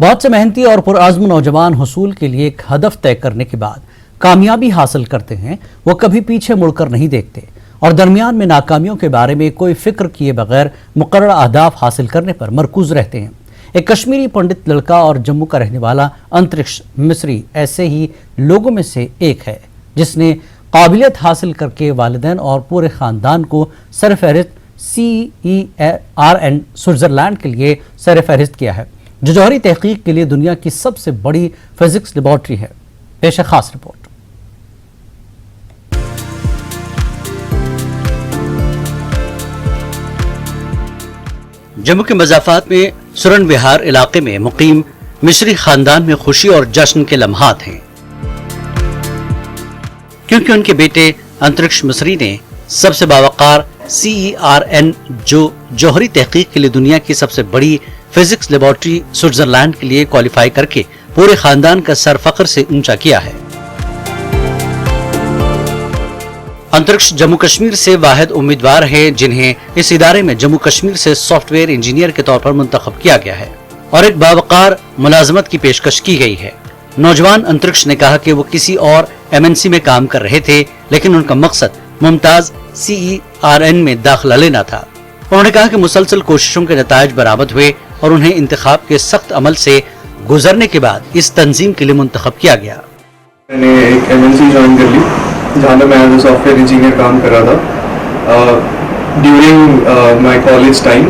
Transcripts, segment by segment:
بہت سے محنتی اور پرعزم نوجوان حصول کے لیے ایک ہدف طے کرنے کے بعد کامیابی حاصل کرتے ہیں، وہ کبھی پیچھے مڑ کر نہیں دیکھتے اور درمیان میں ناکامیوں کے بارے میں کوئی فکر کیے بغیر مقررہ اہداف حاصل کرنے پر مرکوز رہتے ہیں۔ ایک کشمیری پنڈت لڑکا اور جموں کا رہنے والا انترکش مصری ایسے ہی لوگوں میں سے ایک ہے جس نے قابلیت حاصل کر کے والدین اور پورے خاندان کو سرفہرست CERN سوئٹزرلینڈ کے لیے سرفہرست کیا ہے، جو جوہری تحقیق کے لیے دنیا کی سب سے بڑی فزکس لیبارٹری ہے۔ پیش ہے خاص رپورٹ۔ جموں کے مضافات میں سرن وہار علاقے میں مقیم مصری خاندان میں خوشی اور جشن کے لمحات ہیں، کیونکہ ان کے بیٹے انترکش مصری نے سب سے باوقار CERN جو جوہری تحقیق کے لیے دنیا کی سب سے بڑی فزکس لیبارٹری سوئٹزرلینڈ کے لیے کوالیفائی کر کے پورے خاندان کا سر فخر سے اونچا کیا ہے۔ انترکش جموں کشمیر سے واحد امیدوار ہیں جنہیں اس ادارے میں جموں کشمیر سے سافٹ ویئر انجینئر کے طور پر منتخب کیا گیا ہے اور ایک باوقار ملازمت کی پیشکش کی گئی ہے۔ نوجوان انترکش نے کہا کہ وہ کسی اور MNC میں کام کر رہے تھے، لیکن ان کا مقصد ممتاز CERN میں داخلہ لینا تھا۔ انہوں نے کہا کہ مسلسل کوششوں کے نتائج برآمد ہوئے اور انہیں انتخاب کے سخت عمل سے گزرنے کے بعد اس تنظیم کے لیے منتخب کیا گیا۔ میں نے ایک MNC جوائن کر لی جہاں میں as a software engineer کام کر رہا تھا۔ During my college time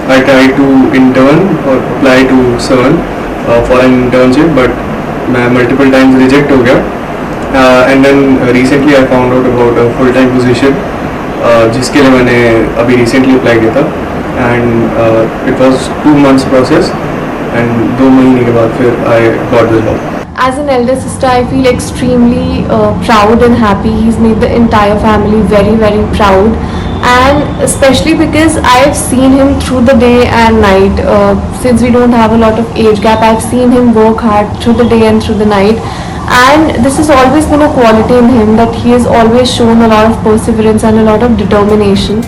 I try to intern اور apply to CERN for an internship, but میں ملٹیپل ٹائمز ریجیکٹ ہو گیا۔ And then recently I found out about a full time position جس کے لیے میں نے ابھی ریسنٹلی اپلائی کیا تھا، and it was 2 months process, and 2 مہینے کے بعد پھر I got the job. As an elder sister, I feel extremely proud and happy. He's made the entire family very, very proud. And especially because I've seen him through the day and night. Since we don't have a lot of age gap, I've seen him work hard through the day and through the night. And this has always been a quality in him, that he has always shown a lot of perseverance and a lot of determination.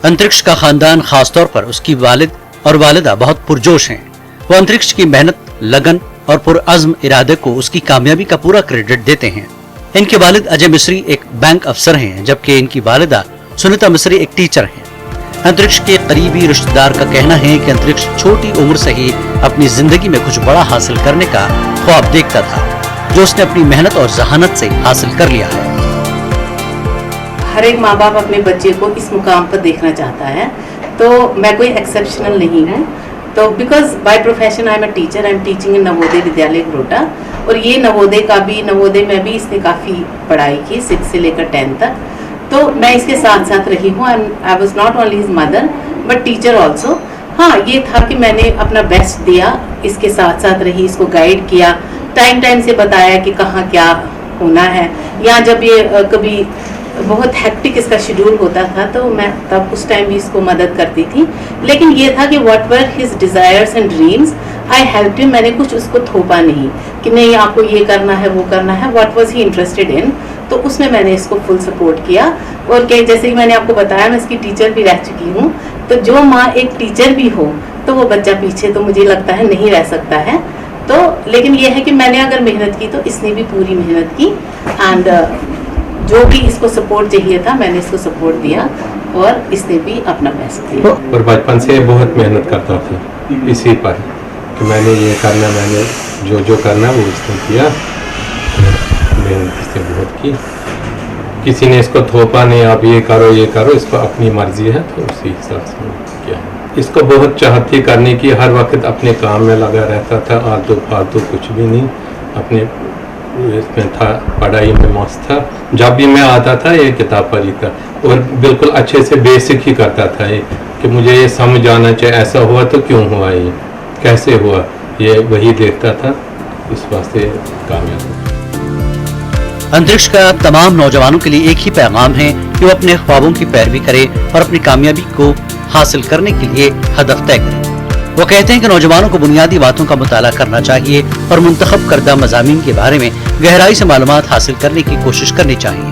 انترکش کا خاندان خاص طور پر اس کی والد اور والدہ بہت پرجوش ہیں۔ وہ انترکش کی محنت، لگن اور پرعزم ارادے کو اس کی کامیابی کا پورا کریڈٹ دیتے ہیں۔ ان کے والد اجے مصری ایک بینک افسر ہیں، جبکہ ان کی والدہ سنیتا مصری ایک ٹیچر ہیں۔ انترکش کے قریبی رشتہ دار کا کہنا ہے کہ انترکش چھوٹی عمر سے ہی اپنی زندگی میں کچھ بڑا حاصل کرنے کا خواب دیکھتا تھا، جو اس نے اپنی محنت اور ذہانت سے حاصل کر لیا ہے۔ ہر ایک ماں باپ اپنے بچے کو اس مقام پر دیکھنا چاہتا ہے، تو میں کوئی ایکسیپشنل نہیں ہوں۔ تو because by profession I am a teacher, I am teaching in Navodaya Vidyalaya Garota, اور یہ نوودے میں بھی اس نے کافی پڑھائی کی 6 سے لے کر 10 تک، تو میں اس کے ساتھ ساتھ رہی ہوں۔ I was not only his mother but teacher also. ہاں، یہ تھا کہ میں نے اپنا بیسٹ دیا، اس کے ساتھ ساتھ رہی، اس کو گائیڈ کیا، ٹائم سے بتایا کہ کہاں کیا ہونا ہے، یا جب یہ کبھی بہت ہیکٹک اس کا شیڈول ہوتا تھا تو میں تب اس ٹائم بھی اس کو مدد کرتی تھی۔ لیکن یہ تھا کہ what were his desires and dreams I helped ہم۔ میں نے کچھ اس کو تھوپا نہیں کہ نہیں آپ کو یہ کرنا ہے وہ کرنا ہے، what was he interested in, تو اس میں نے اس کو فل سپورٹ کیا۔ اور کہ جیسے کہ میں نے آپ کو بتایا میں اس کی ٹیچر بھی رہ چکی ہوں، تو جو ماں ایک ٹیچر بھی ہو تو وہ بچہ پیچھے تو مجھے لگتا ہے نہیں رہ سکتا ہے۔ تو لیکن یہ ہے کہ میں نے اگر محنت کی تو اس نے بھی پوری محنت کی، اینڈ جو بھی اس کو سپورٹ چاہیے تھا میں نے اس کو سپورٹ دیا، اور اس نے بھی اپنا بیسٹ دیا۔ اور بچپن سے بہت محنت کرتا تھا اسی پر کہ میں نے یہ کرنا، میں نے جو کرنا وہ اس نے کیا، محنت اس نے بہت کی۔ کسی نے اس کو تھوپا نہیں آپ یہ کرو، اس کو اپنی مرضی ہے تو اسی حساب سے کیا۔ اس کو بہت چاہت تھی کرنے کی، ہر وقت اپنے کام میں لگا رہتا تھا، آلتو فالتو کچھ بھی نہیں، اپنے اس میں تھا، پڑھائی میں مست تھا۔ جب بھی میں آتا تھا یہ کتاب پڑھی تھا، اور بالکل اچھے سے بیسک ہی کرتا تھا یہ کہ مجھے یہ سمجھ آنا چاہیے، ایسا ہوا تو کیوں ہوا، یہ کیسے ہوا، یہ وہی دیکھتا تھا، اس واسطے کامیاب ہوا۔ انترکش کا تمام نوجوانوں کے لیے ایک ہی پیغام ہے کہ وہ اپنے خوابوں کی پیروی کرے اور اپنی کامیابی کو حاصل کرنے کے لیے ہدف طے کرے۔ وہ کہتے ہیں کہ نوجوانوں کو بنیادی باتوں کا مطالعہ کرنا چاہیے اور منتخب کردہ مضامین کے بارے میں گہرائی سے معلومات حاصل کرنے کی کوشش کرنی چاہیے۔